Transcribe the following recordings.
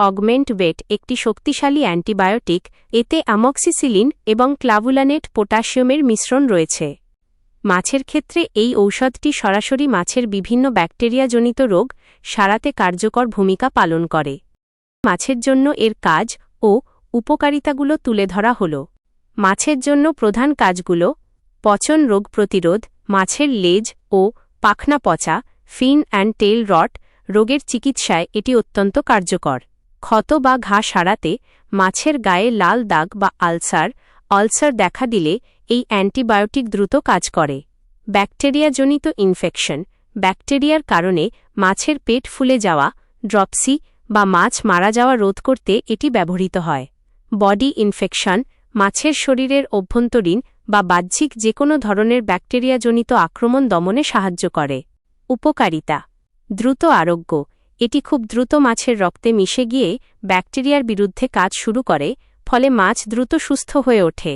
Augment wait একটি শক্তিশালী antibiotic. এতে অ্যামক্সিসিলিন এবং ক্লাভুলানেট পটাশিয়ামের মিশ্রণ রয়েছে। মাছের ক্ষেত্রে এই ঔষধটি সরাসরি মাছের বিভিন্ন ব্যাকটেরিয়াজনিত রোগ সারাতে কার্যকর ভূমিকা পালন করে। মাছের জন্য এর কাজ ও উপকারিতাগুলো তুলে ধরা হল। মাছের জন্য প্রধান কাজগুলো: পচন রোগ প্রতিরোধ, মাছের লেজ ও পাখনা পচা, ফিন অ্যান্ড টেইল রট রোগের চিকিৎসায় এটি অত্যন্ত কার্যকর। ক্ষত বা ঘা সারাতে, মাছের গায়ে লাল দাগ বা আলসার দেখা দিলে এই অ্যান্টিবায়োটিক দ্রুত কাজ করে। ব্যাকটেরিয়াজনিত ইনফেকশন, ব্যাকটেরিয়ার কারণে মাছের পেট ফুলে যাওয়া, ড্রপসি বা মাছ মারা যাওয়া রোধ করতে এটি ব্যবহৃত হয়। বডি ইনফেকশন, মাছের শরীরের অভ্যন্তরীণ বা বাহ্যিক যে কোনো ধরনের ব্যাকটেরিয়াজনিত আক্রমণ দমনে সাহায্য করে। উপকারিতা: দ্রুত আরোগ্য, এটি খুব দ্রুত মাছের রক্তে মিশে গিয়ে ব্যাকটেরিয়ার বিরুদ্ধে কাজ শুরু করে, ফলে মাছ দ্রুত সুস্থ হয়ে ওঠে।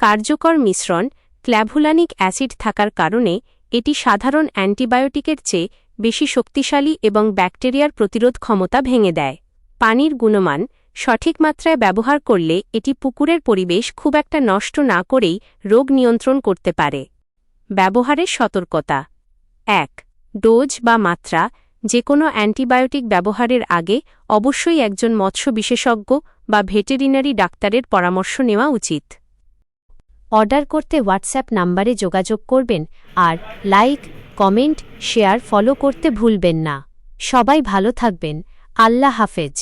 কার্যকর মিশ্রণ: ক্ল্যাভুলানিক অ্যাসিড থাকার কারণে এটি সাধারণ অ্যান্টিবায়োটিকের চেয়ে বেশি শক্তিশালী এবং ব্যাকটেরিয়ার প্রতিরোধ ক্ষমতা ভেঙে দেয়। পানির গুণমান: সঠিক মাত্রায় ব্যবহার করলে এটি পুকুরের পরিবেশ খুব একটা নষ্ট না করেই রোগ নিয়ন্ত্রণ করতে পারে। ব্যবহারের সতর্কতা: ১. ডোজ বা মাত্রা: যে কোনো অ্যান্টিবায়োটিক ব্যবহারের আগে অবশ্যই একজন মৎস্য বিশেষজ্ঞ বা ভেটেরিনারি ডাক্তারের পরামর্শ নেওয়া উচিত। অর্ডার করতে হোয়াটসঅ্যাপ নম্বরে যোগাযোগ করবেন আর লাইক, কমেন্ট, শেয়ার, ফলো করতে ভুলবেন না। সবাই ভালো থাকবেন। আল্লাহ হাফেজ।